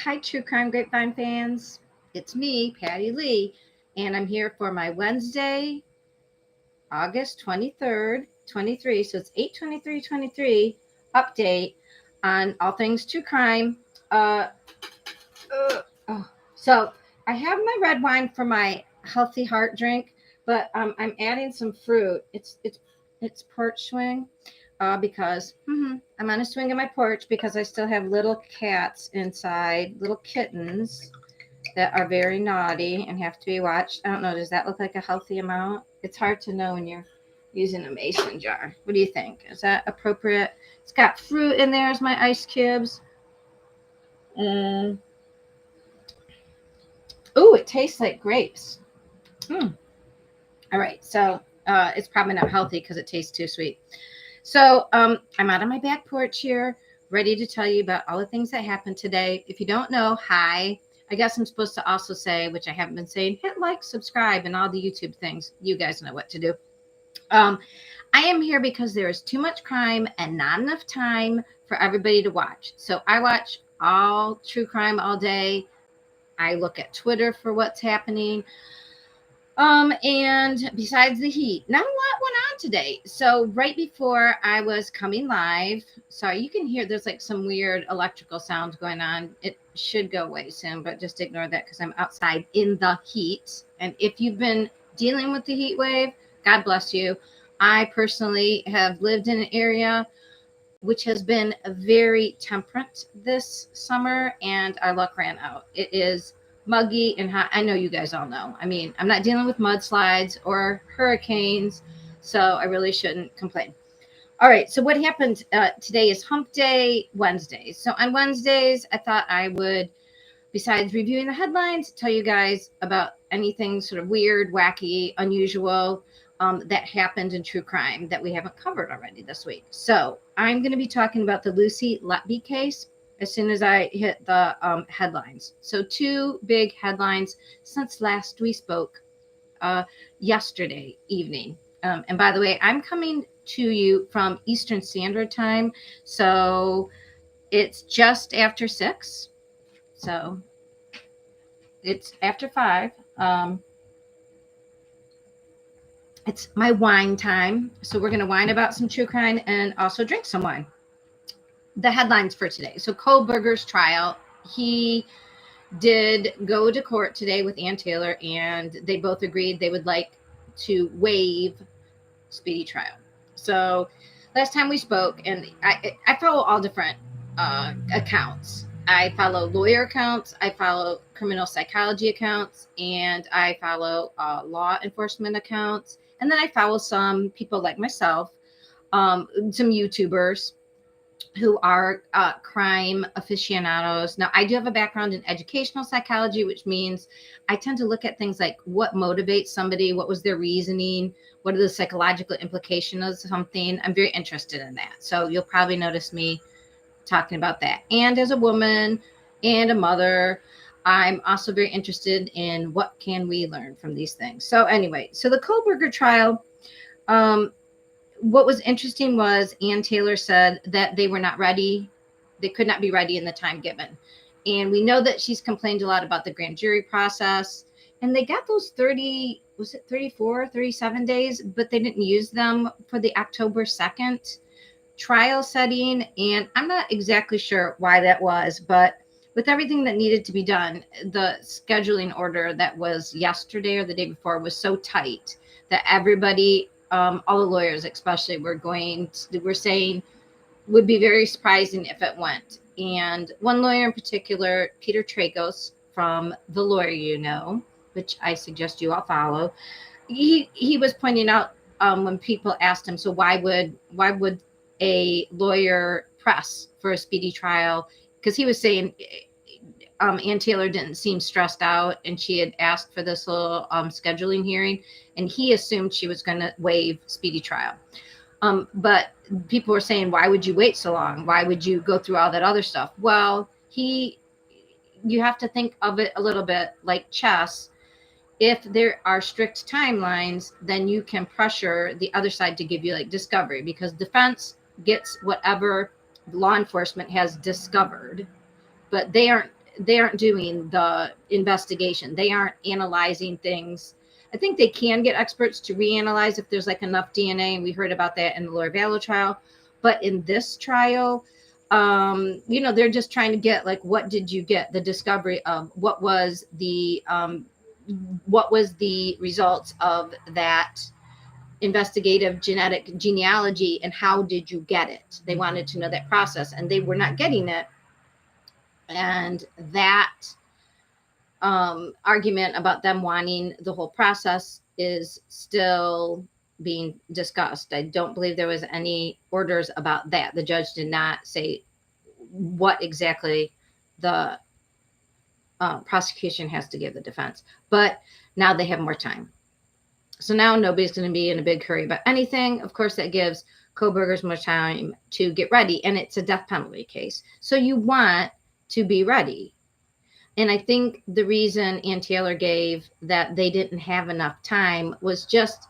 Hi, True Crime Grapevine fans. It's me, Patty Lee, and I'm here for my Wednesday, August 23rd, 23. So it's 8/23/23 update on all things true crime. Uh, so I have my red wine for my healthy heart drink, but I'm adding some fruit. It's porch swing. Because I'm on a swing in my porch because I still have little cats inside, little kittens that are very naughty and have to be watched. I don't know. Does that look like a healthy amount? It's hard to know when you're using a mason jar. What do you think? Is that appropriate? It's got fruit in there as my ice cubes. Mm. Ooh, it tastes like grapes. All right. So it's probably not healthy because it tastes too sweet. So I'm out on my back porch here, ready to tell you about all the things that happened today. If you don't know, hi. I guess I'm supposed to also say, which I haven't been saying, hit like, subscribe, and all the YouTube things. You guys know what to do. I am here because there is too much crime and not enough time for everybody to watch. So I watch all true crime all day. I look at Twitter for what's happening. And besides the heat, not a lot went on today. So right before I was coming live, sorry, you can hear there's like some weird electrical sounds going on. It should go away soon, but just ignore that because I'm outside in the heat. And if you've been dealing with the heat wave, God bless you. I personally have lived in an area which has been very temperate this summer, and our luck ran out. It is muggy and hot. I know you guys all know. I mean, I'm not dealing with mudslides or hurricanes, so I really shouldn't complain. All right, so what happened today is Hump Day Wednesdays. So on Wednesdays, I thought I would, besides reviewing the headlines, tell you guys about anything sort of weird, wacky, unusual that happened in true crime that we haven't covered already this week. So I'm going to be talking about the Lucy Letby case as soon as I hit the headlines. So two big headlines since last we spoke yesterday evening. And by the way, I'm coming to you from Eastern Standard Time. So it's just after 6. So it's after 5. It's my wine time. So we're going to wine about some true crime and also drink some wine. The headlines for today. So Kohlberger's trial, he did go to court today with Ann Taylor, and they both agreed they would like to waive speedy trial. So last time we spoke, and I follow all different accounts. I follow lawyer accounts, I follow criminal psychology accounts, and I follow law enforcement accounts. And then I follow some people like myself, some YouTubers who are crime aficionados. Now, I do have a background in educational psychology, which means I tend to look at things like what motivates somebody, what was their reasoning, what are the psychological implications of something. I'm very interested in that. So you'll probably notice me talking about that. And as a woman and a mother, I'm also very interested in what can we learn from these things. So anyway, so the Kohlberger trial, what was interesting was Ann Taylor said that they were not ready. They could not be ready in the time given. And we know that she's complained a lot about the grand jury process. And they got those 30, was it 34, 37 days, but they didn't use them for the October 2nd trial setting. And I'm not exactly sure why that was, but with everything that needed to be done, the scheduling order that was yesterday or the day before was so tight that everybody, all the lawyers especially, were saying would be very surprising if it went. And one lawyer in particular, Peter Tragos from The Lawyer You Know, which I suggest you all follow, he was pointing out when people asked him, so why would a lawyer press for a speedy trial? Because he was saying Ann Taylor didn't seem stressed out, and she had asked for this little scheduling hearing, and he assumed she was going to waive speedy trial. But people were saying, why would you wait so long? Why would you go through all that other stuff? Well, you have to think of it a little bit like chess. If there are strict timelines, then you can pressure the other side to give you like discovery, because defense gets whatever law enforcement has discovered, but they aren't they aren't doing the investigation. They aren't analyzing things. I think they can get experts to reanalyze if there's like enough DNA, and we heard about that in the Laura Vallow trial. But in this trial, they're just trying to get like, what did you get? The discovery of what was the results of that investigative genetic genealogy, and how did you get it? They wanted to know that process, and they were not getting it. And that argument about them wanting the whole process is still being discussed. I don't believe there was any orders about that. The judge did not say what exactly the prosecution has to give the defense, but now they have more time. So now nobody's going to be in a big hurry about anything. Of course, that gives Kohberger's more time to get ready, and it's a death penalty case. So you want to be ready. And I think the reason Ann Taylor gave that they didn't have enough time was just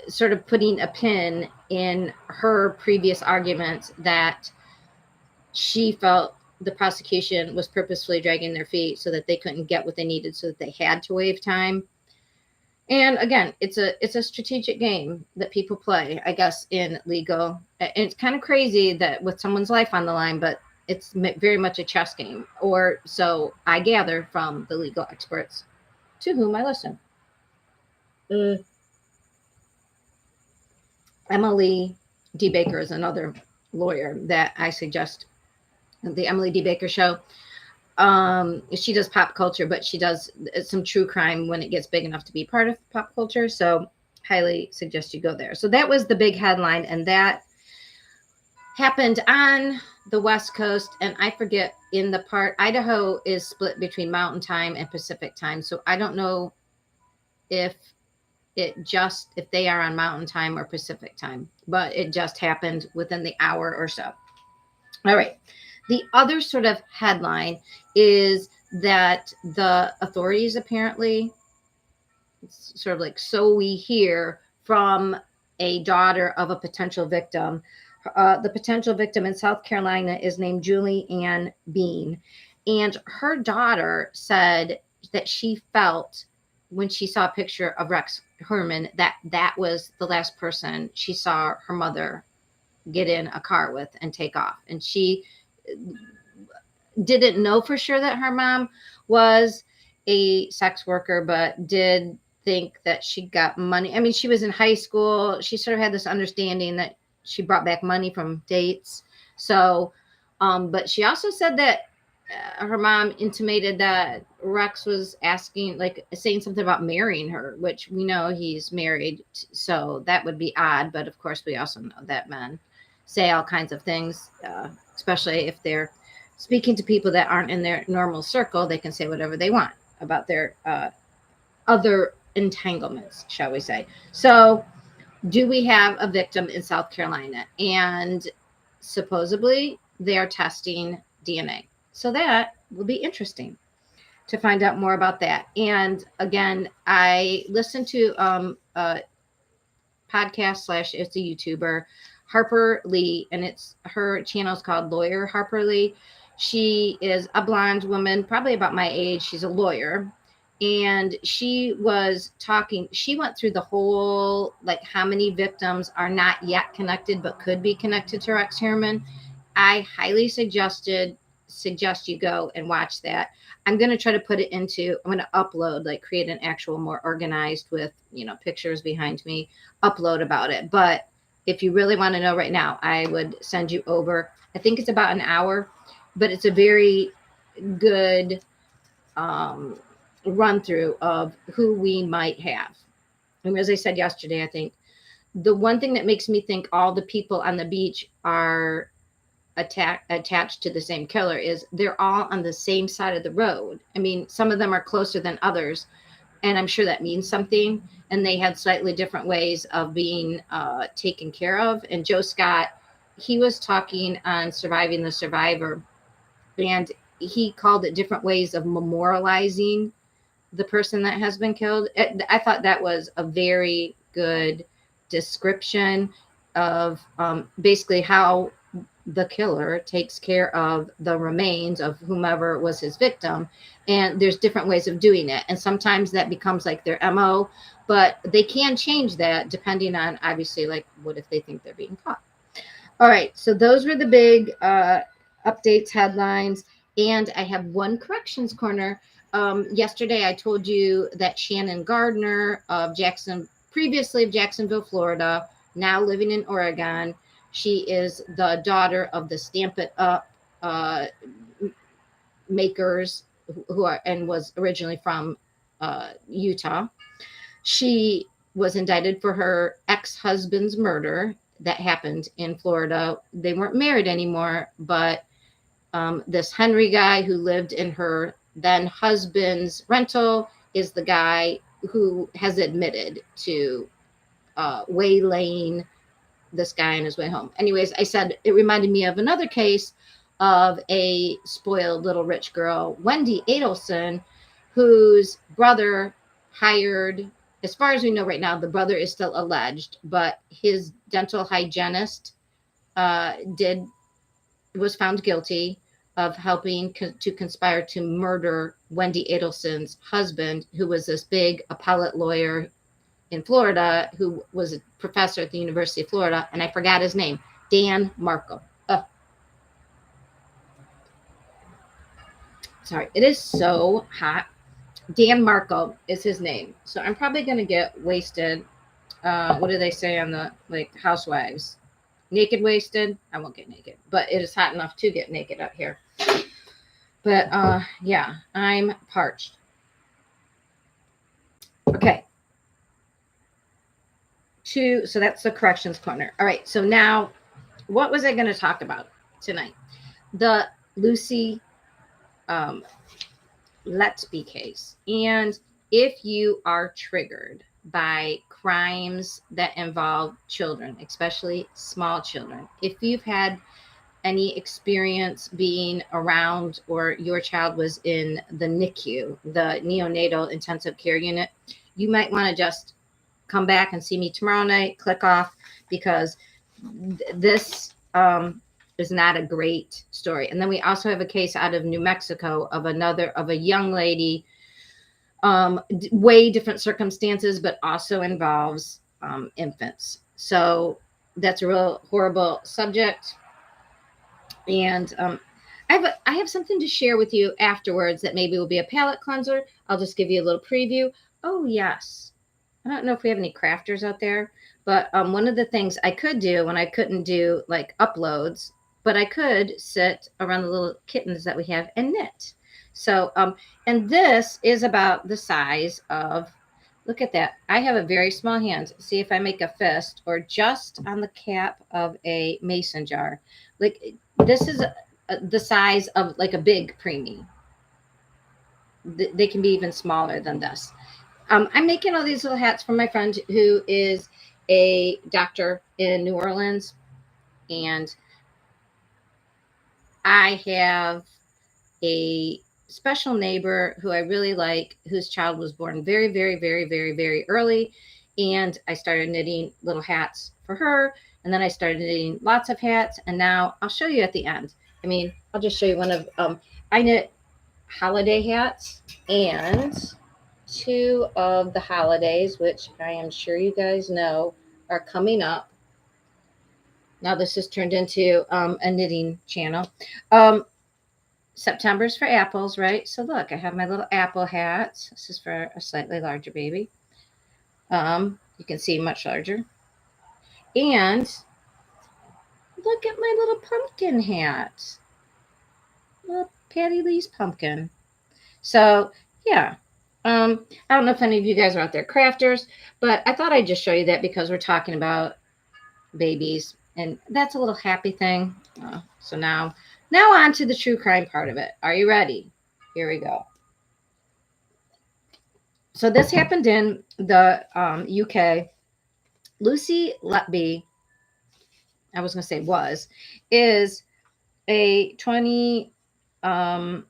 sort of putting a pin in her previous arguments that she felt the prosecution was purposefully dragging their feet so that they couldn't get what they needed, so that they had to waive time. And again, it's a strategic game that people play, I guess, in legal. And it's kind of crazy that with someone's life on the line, but it's very much a chess game, or so I gather from the legal experts to whom I listen. Emily D. Baker is another lawyer that I suggest. The Emily D. Baker Show. She does pop culture, but she does some true crime when it gets big enough to be part of pop culture. So highly suggest you go there. So that was the big headline, and that happened on the West Coast. And I forget in the part, Idaho is split between Mountain Time and Pacific Time. So I don't know if they are on Mountain Time or Pacific Time, but it just happened within the hour or so. All right. The other sort of headline is that the authorities apparently, sort of like, so we hear from a daughter of a potential victim. The potential victim in South Carolina is named Julie Ann Bean. And her daughter said that she felt when she saw a picture of Rex Heuermann that was the last person she saw her mother get in a car with and take off. And she didn't know for sure that her mom was a sex worker, but did think that she got money. I mean, she was in high school. She sort of had this understanding that she brought back money from dates. So, but she also said that her mom intimated that Rex was saying something about marrying her, which we know he's married. So that would be odd. But of course, we also know that men say all kinds of things, especially if they're speaking to people that aren't in their normal circle. They can say whatever they want about their other entanglements, shall we say. So do we have a victim in South Carolina? And supposedly they are testing DNA. So that will be interesting to find out more about that. And again, I listened to a podcast / it's a YouTuber, Harper Lee, and her channel is called Lawyer Harper Lee. She is a blonde woman, probably about my age. She's a lawyer. And she was talking, she went through the whole, like, how many victims are not yet connected, but could be connected to Rex Heuermann. I highly suggest you go and watch that. I'm going to try to put it I'm going to upload, like create an actual more organized with, pictures behind me, upload about it. But if you really want to know right now, I would send you over. I think it's about an hour, but it's a very good run through of who we might have. And as I said yesterday, I think the one thing that makes me think all the people on the beach are attached to the same killer is they're all on the same side of the road. I mean, some of them are closer than others, and I'm sure that means something. And they had slightly different ways of being taken care of. And Joe Scott, he was talking on Surviving the Survivor, and he called it different ways of memorializing the person that has been killed. I thought that was a very good description of basically how the killer takes care of the remains of whomever was his victim. And there's different ways of doing it. And sometimes that becomes like their MO, but they can change that depending on, obviously, like what if they think they're being caught. All right. So those were the big updates, headlines. And I have one corrections corner. Yesterday, I told you that Shannon Gardner of previously of Jacksonville, Florida, now living in Oregon. She is the daughter of the Stamp It Up makers who are, and was originally from Utah. She was indicted for her ex-husband's murder that happened in Florida. They weren't married anymore, but this Henry guy who lived in her then husband's rental is the guy who has admitted to waylaying this guy on his way home. Anyways, I said it reminded me of another case of a spoiled little rich girl, Wendy Adelson, whose brother hired, as far as we know right now, the brother is still alleged, but his dental hygienist was found guilty of helping to conspire to murder Wendy Adelson's husband, who was this big appellate lawyer in Florida, who was a professor at the University of Florida, and I forgot his name, Dan Markle. Sorry, it is so hot. Dan Markle is his name. So I'm probably going to get wasted. What do they say on the housewives? Naked wasted? I won't get naked, but it is hot enough to get naked up here. But yeah, I'm parched. Okay. So that's the corrections corner. All right. So now, what was I going to talk about tonight? The Lucy Letby case. And if you are triggered by crimes that involve children, especially small children, if you've had any experience being around or your child was in the NICU, the neonatal intensive care unit, you might want to just come back and see me tomorrow night, click off, because this is not a great story. And then we also have a case out of New Mexico of a young lady, way different circumstances, but also involves infants. So that's a real horrible subject. And I have something to share with you afterwards that maybe will be a palate cleanser. I'll just give you a little preview. Oh, yes. I don't know if we have any crafters out there, but one of the things I could do when I couldn't do like uploads, but I could sit around the little kittens that we have and knit. So, and this is about the size of, look at that. I have a very small hand. See if I make a fist or just on the cap of a mason jar. Like this is the size of like a big preemie. They can be even smaller than this. I'm making all these little hats for my friend who is a doctor in New Orleans. And I have a special neighbor who I really like, whose child was born very, very, very, very, very early. And I started knitting little hats for her. And then I started knitting lots of hats. And now I'll show you at the end. I mean, I'll just show you one of, I knit holiday hats and two of the holidays, which I am sure you guys know are coming up. Now this has turned into a knitting channel. September's for apples, right? So look, I have my little apple hats. This is for a slightly larger baby. You can see much larger. And look at my little pumpkin hat. Little Patty Lee's pumpkin. So yeah. I don't know if any of you guys are out there crafters, but I thought I'd just show you that because we're talking about babies, and that's a little happy thing. So now on to the true crime part of it. Are you ready? Here we go. So this happened in the UK. Lucy Letby, I was going to say is a 20, how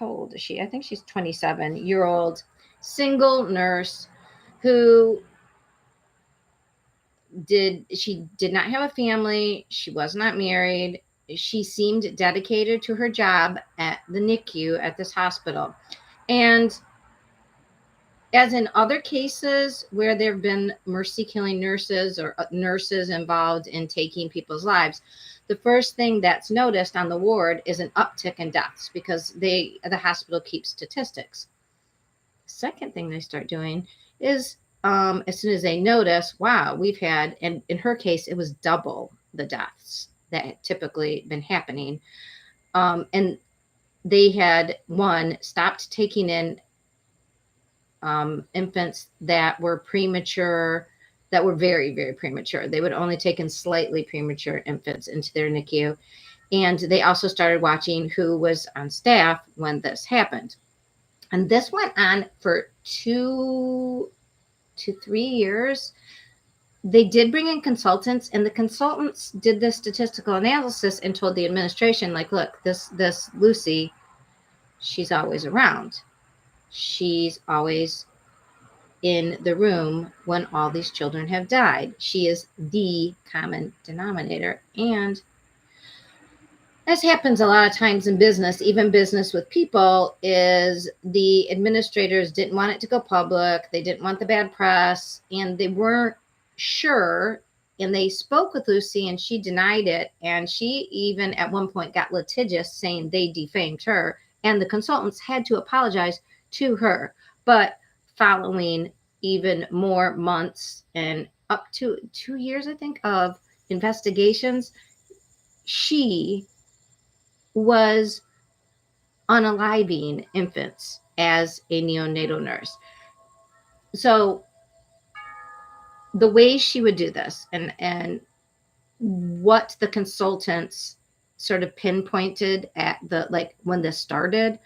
old is she? I think she's 27-year-old single nurse who did not have a family. She was not married. She seemed dedicated to her job at the NICU at this hospital. And as in other cases where there have been mercy killing nurses or nurses involved in taking people's lives, the first thing that's noticed on the ward is an uptick in deaths because the hospital keeps statistics. Second thing they start doing is as soon as they notice, wow, we've had, and in her case, it was double the deaths that had typically been happening. And they had, one, stopped taking in infants that were premature, that were very, very premature. They would only take in slightly premature infants into their NICU. And they also started watching who was on staff when this happened. And this went on for 2 to 3 years. They did bring in consultants, and the consultants did this statistical analysis and told the administration, like, look, this Lucy, she's always around. She's always in the room when all these children have died. She is the common denominator. And this happens a lot of times in business, even business with people, is the administrators didn't want it to go public. They didn't want the bad press, and they weren't sure. And they spoke with Lucy, and she denied it. And she even at one point got litigious, saying they defamed her. And the consultants had to apologize to her. But following even more months and up to 2 years, I think, of investigations, she was unaliving infants as a neonatal nurse. So the way she would do this, and what the consultants sort of pinpointed at the, like, when this started,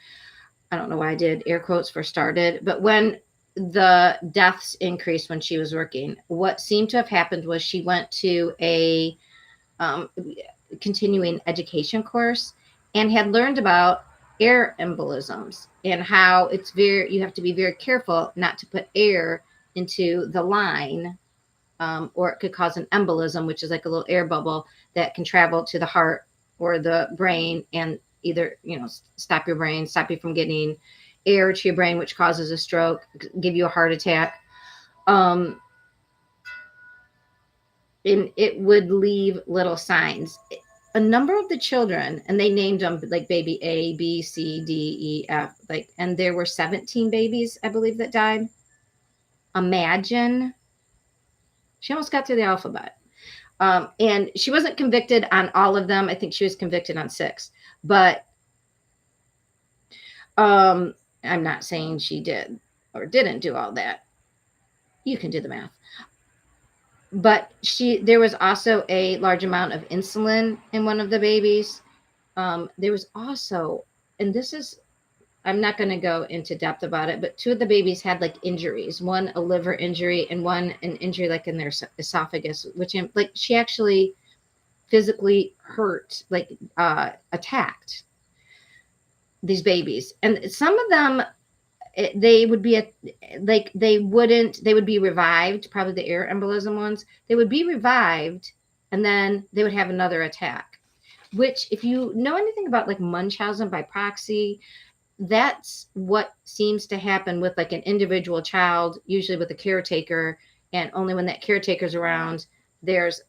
I don't know why I did air quotes for started, but when the deaths increased when she was working, what seemed to have happened was she went to a continuing education course and had learned about air embolisms and how you have to be very careful not to put air into the line, or it could cause an embolism, which is like a little air bubble that can travel to the heart or the brain and either, stop you from getting air to your brain, which causes a stroke, give you a heart attack. And it would leave little signs. A number of the children, and they named them like baby A, B, C, D, E, F, and there were 17 babies, I believe, that died. Imagine. She almost got through the alphabet. And she wasn't convicted on all of them. I think she was convicted on 6. But I'm not saying she did or didn't do all that. You can do the math. But there was also a large amount of insulin in one of the babies. There was also, and this is, I'm not going to go into depth about it, but 2 of the babies had like injuries, one a liver injury and one an injury like in their esophagus, which like she actually physically hurt, like attacked these babies. And some of them, they would be they would be revived, probably the air embolism ones. They would be revived and then they would have another attack, which, if you know anything about like Munchausen by proxy, that's what seems to happen with like an individual child, usually with a caretaker. And only when that caretaker's around, there's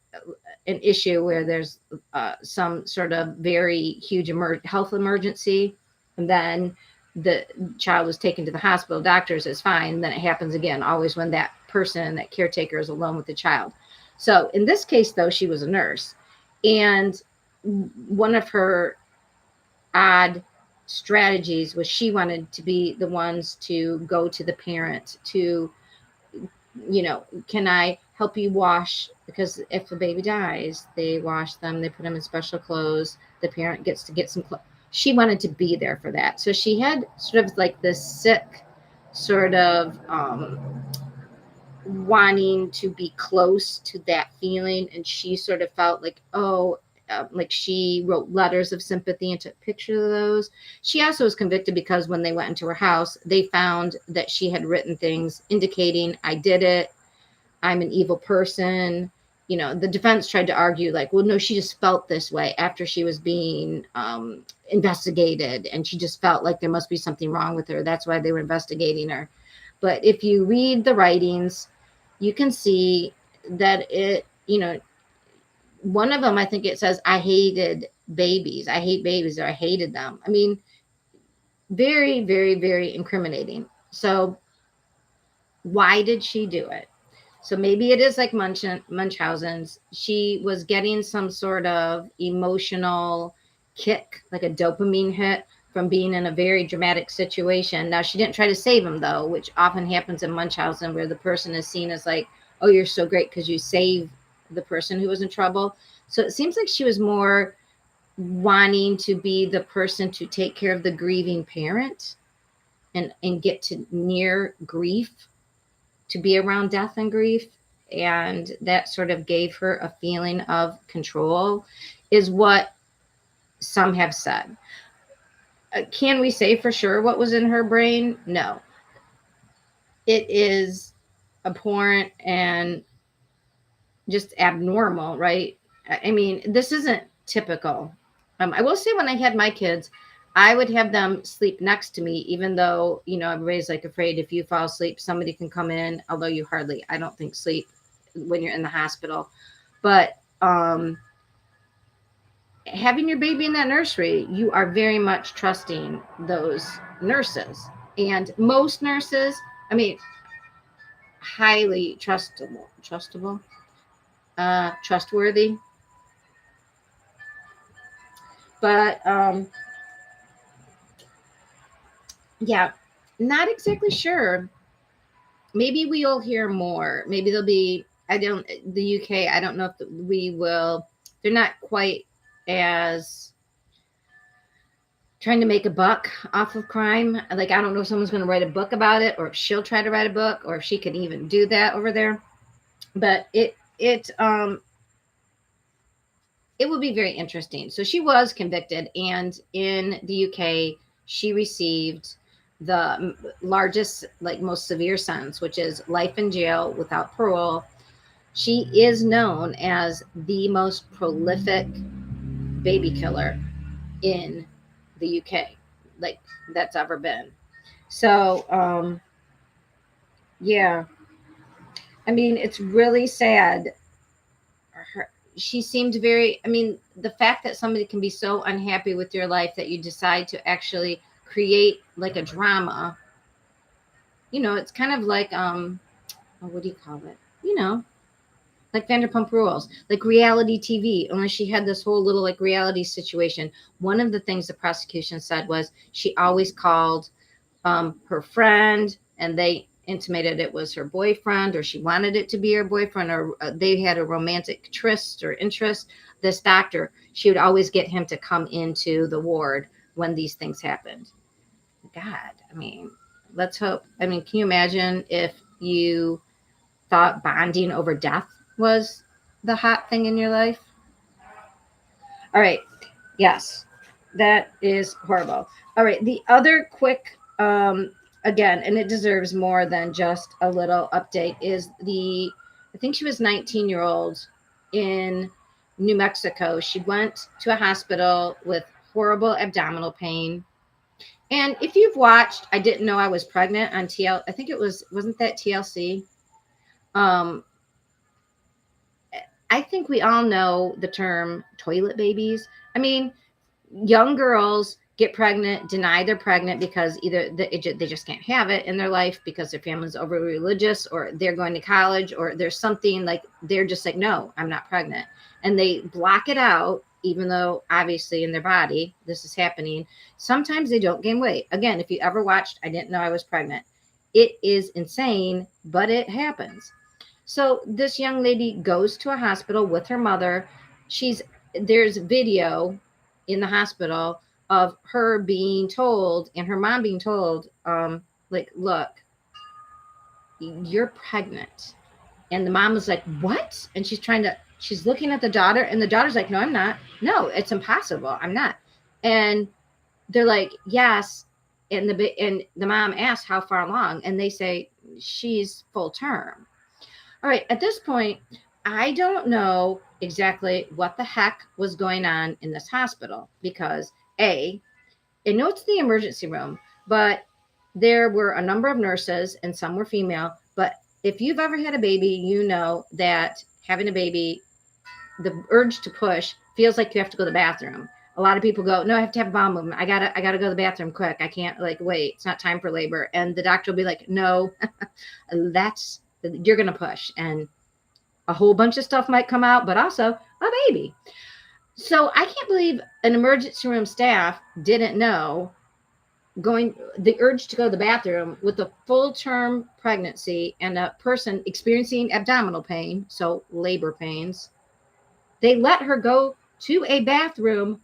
an issue where there's some sort of very huge health emergency. And then the child was taken to the hospital, doctors is fine. And then it happens again, always when that person, that caretaker, is alone with the child. So in this case, though, she was a nurse. And one of her odd strategies was she wanted to be the ones to go to the parent to, can I help you wash? Because if the baby dies, they wash them, they put them in special clothes. The parent gets to get some clothes. She wanted to be there for that. So she had sort of like this sick sort of wanting to be close to that feeling. And she sort of felt like, like she wrote letters of sympathy and took pictures of those. She also was convicted because when they went into her house, they found that she had written things indicating, I did it, I'm an evil person, the defense tried to argue like, well, no, she just felt this way after she was being investigated, and she just felt like there must be something wrong with her. That's why they were investigating her. But if you read the writings, you can see that one of them, I think it says, I hated babies. I hate babies, or I hated them. I mean, very, very, very incriminating. So why did she do it? So maybe it is like Munchausen's. She was getting some sort of emotional kick, like a dopamine hit from being in a very dramatic situation. Now, she didn't try to save him, though, which often happens in Munchausen, where the person is seen as like, oh, you're so great because you saved the person who was in trouble. So it seems like she was more wanting to be the person to take care of the grieving parent and get to near grief, to be around death and grief. And that sort of gave her a feeling of control, is what some have said. Can we say for sure what was in her brain? No. It is abhorrent and just abnormal, right? I mean, this isn't typical. I will say, when I had my kids, I would have them sleep next to me, even though, everybody's like afraid if you fall asleep, somebody can come in, although you hardly, I don't think, sleep when you're in the hospital. But having your baby in that nursery, you are very much trusting those nurses. And most nurses, I mean, highly trustworthy. But yeah, not exactly sure. Maybe we'll hear more. Maybe there'll be, the UK, I don't know if we will, they're not quite as trying to make a buck off of crime. Like, I don't know if someone's going to write a book about it, or if she'll try to write a book, or if she can even do that over there. But it will be very interesting. So she was convicted, and in the UK, she received the largest, like most severe sentence, which is life in jail without parole. She is known as the most prolific baby killer in the UK, like, that's ever been. So, yeah, I mean, it's really sad. She seemed very, I mean, the fact that somebody can be so unhappy with your life that you decide to actually create like a drama, it's kind of like, what do you call it? Like Vanderpump Rules, like reality TV, only she had this whole little like reality situation. One of the things the prosecution said was she always called her friend, and they intimated it was her boyfriend, or she wanted it to be her boyfriend, or they had a romantic tryst or interest. This doctor, she would always get him to come into the ward when these things happened. God, I mean, let's hope. I mean, can you imagine if you thought bonding over death was the hot thing in your life? All right. Yes, that is horrible. All right. The other quick, again, and it deserves more than just a little update, is I think she was 19-year-old in New Mexico. She went to a hospital with horrible abdominal pain. And if you've watched I Didn't Know I Was Pregnant on I think it wasn't that TLC? I think we all know the term toilet babies. I mean, young girls get pregnant, deny they're pregnant because either they just can't have it in their life because their family's over religious, or they're going to college, or there's something, like they're just like, no, I'm not pregnant. And they block it out, even though obviously in their body this is happening. Sometimes they don't gain weight. Again, if you ever watched I Didn't Know I Was Pregnant, it is insane, but it happens. So this young lady goes to a hospital with her mother. There's video in the hospital of her being told, and her mom being told, like, look, you're pregnant. And the mom was like, what? And she's looking at the daughter, and the daughter's like, no, I'm not. No, it's impossible. I'm not. And they're like, yes. And the mom asks how far along, and they say she's full term. All right. At this point, I don't know exactly what the heck was going on in this hospital because I know it's the emergency room, but there were a number of nurses and some were female. But if you've ever had a baby, you know that having a baby, the urge to push feels like you have to go to the bathroom. A lot of people go, no, I have to have a bowel movement. I gotta go to the bathroom quick. I can't like wait. It's not time for labor. And the doctor will be like, no, you're gonna push. And a whole bunch of stuff might come out, but also a baby. So I can't believe an emergency room staff didn't know going the urge to go to the bathroom with a full term pregnancy and a person experiencing abdominal pain, so labor pains. They let her go to a bathroom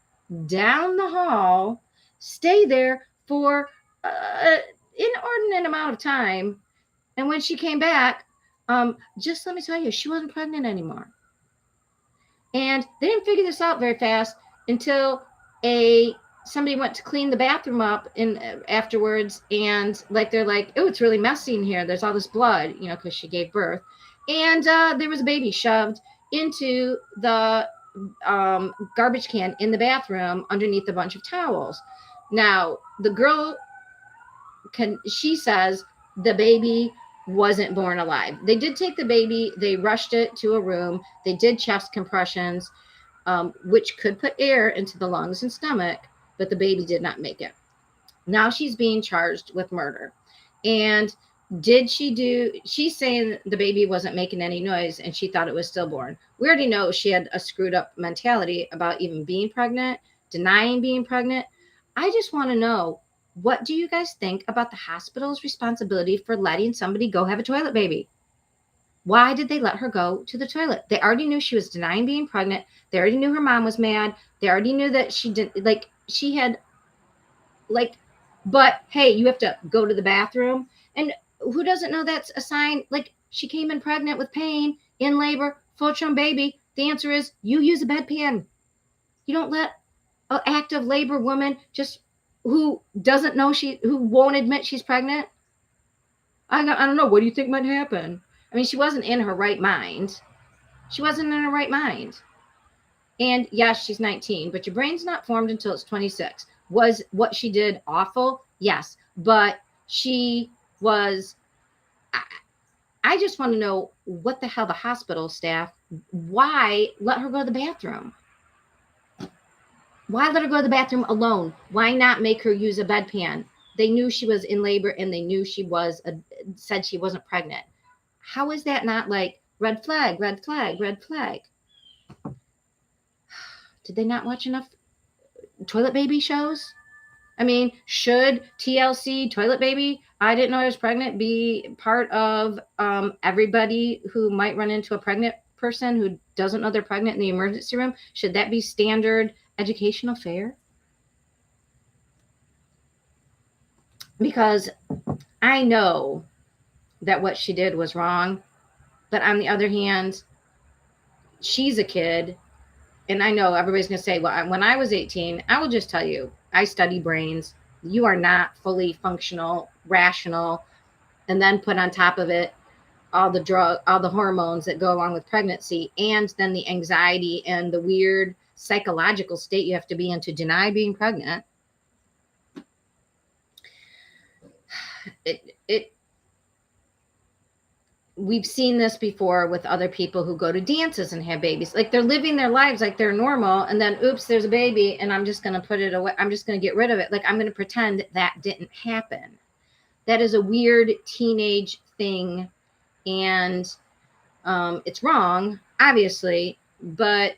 down the hall, stay there for an inordinate amount of time. And when she came back, just let me tell you, she wasn't pregnant anymore. And they didn't figure this out very fast until a somebody went to clean the bathroom up in afterwards, and like they're like, oh, it's really messy in here. There's all this blood, because she gave birth, and there was a baby shoved into the garbage can in the bathroom underneath a bunch of towels. Now the girl she says the baby wasn't born alive. They did take the baby, they rushed it to a room, they did chest compressions, which could put air into the lungs and stomach, but the baby did not make it. Now she's being charged with murder. And she's saying the baby wasn't making any noise and she thought it was stillborn. We already know she had a screwed up mentality about even being pregnant, denying being pregnant. I just want to know, what do you guys think about the hospital's responsibility for letting somebody go have a toilet baby? Why did they let her go to the toilet? They already knew she was denying being pregnant. They already knew her mom was mad. They already knew that she didn't, like, she had, like, but hey, you have to go to the bathroom. And who doesn't know that's a sign? Like, she came in pregnant with pain, in labor, full term baby. The answer is you use a bedpan. You don't let an active labor woman just who doesn't know who won't admit she's pregnant. I don't know. What do you think might happen? I mean, she wasn't in her right mind. She wasn't in her right mind. And yes, she's 19, but your brain's not formed until it's 26. Was what she did awful? Yes. But she was, I just want to know what the hell the hospital staff, why let her go to the bathroom? Why let her go to the bathroom alone? Why not make her use a bedpan? They knew she was in labor and they knew said she wasn't pregnant. How is that not like red flag, red flag, red flag? Did they not watch enough toilet baby shows? I mean, should TLC, Toilet Baby, I didn't know I was pregnant, be part of everybody who might run into a pregnant person who doesn't know they're pregnant in the emergency room? Should that be standard educational fare? Because I know that what she did was wrong, but on the other hand, she's a kid. And I know everybody's going to say, well, when I was 18, I will just tell you, I study brains. You are not fully functional, rational, and then put on top of it all the hormones that go along with pregnancy, and then the anxiety and the weird psychological state you have to be in to deny being pregnant. We've seen this before with other people who go to dances and have babies. Like, they're living their lives like they're normal, and then oops, there's a baby and I'm just going to put it away. I'm just going to get rid of it. Like, I'm going to pretend that didn't happen. That is a weird teenage thing, and it's wrong, obviously, but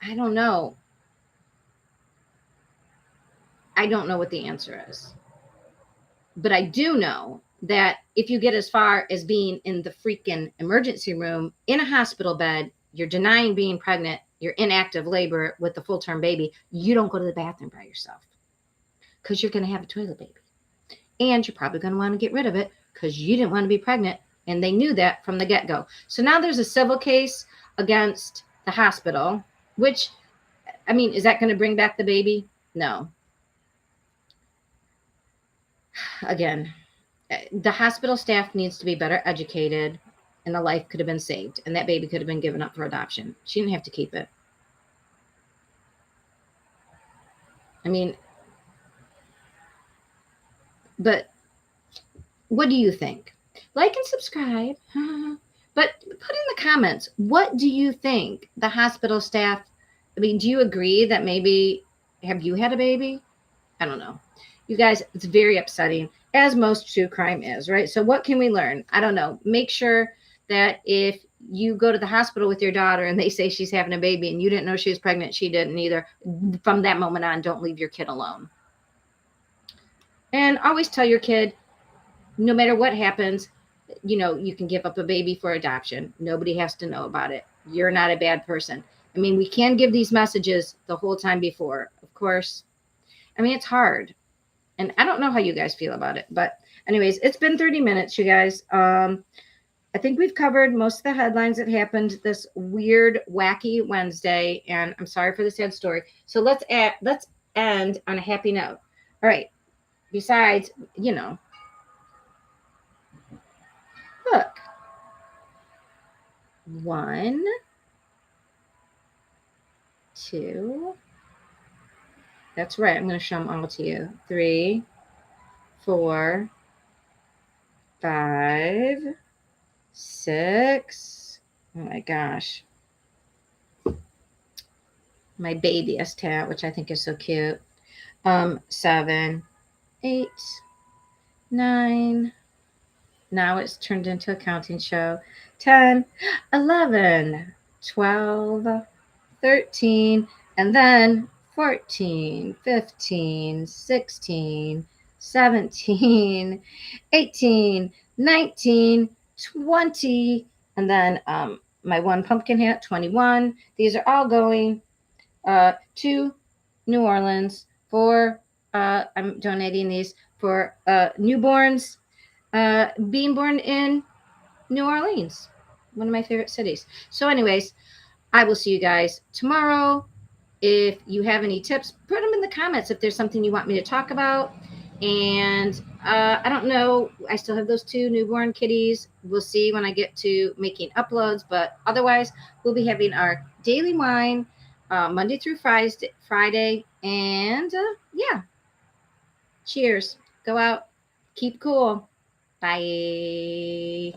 I don't know. I don't know what the answer is. But I do know that if you get as far as being in the freaking emergency room in a hospital bed, you're denying being pregnant, you're in active labor with a full-term baby, you don't go to the bathroom by yourself because you're going to have a toilet baby. And you're probably going to want to get rid of it because you didn't want to be pregnant, and they knew that from the get-go. So now there's a civil case against the hospital, which, I mean, is that going to bring back the baby? No. Again, the hospital staff needs to be better educated, and a life could have been saved, and that baby could have been given up for adoption. She didn't have to keep it. I mean, but what do you think? Like and subscribe. But put in the comments, what do you think the hospital staff, I mean, do you agree that maybe, have you had a baby? I don't know. You guys, it's very upsetting, as most true crime is, right? So what can we learn? I don't know. Make sure that if you go to the hospital with your daughter and they say she's having a baby and you didn't know she was pregnant, she didn't either, from that moment on, don't leave your kid alone. And always tell your kid, no matter what happens, you can give up a baby for adoption. Nobody has to know about it. You're not a bad person. I mean, we can give these messages the whole time before, of course. I mean, it's hard. And I don't know how you guys feel about it. But anyways, it's been 30 minutes, you guys. I think we've covered most of the headlines that happened this weird, wacky Wednesday. And I'm sorry for the sad story. So let's end on a happy note. All right. Besides, look. 1, 2. That's right. I'm going to show them all to you. 3, 4, 5, 6. Oh my gosh. My babyest hat, which I think is so cute. 7, 8, 9. Now it's turned into a counting show. 10, 11, 12, 13, and then 14, 15, 16, 17, 18, 19, 20, and then my one pumpkin hat, 21. These are all going to New Orleans for, I'm donating these for newborns being born in New Orleans, one of my favorite cities. So anyways, I will see you guys tomorrow. If you have any tips, put them in the comments if there's something you want me to talk about. And I don't know. I still have those 2 newborn kitties. We'll see when I get to making uploads. But otherwise, we'll be having our daily wine Monday through Friday. And yeah, cheers. Go out. Keep cool. Bye.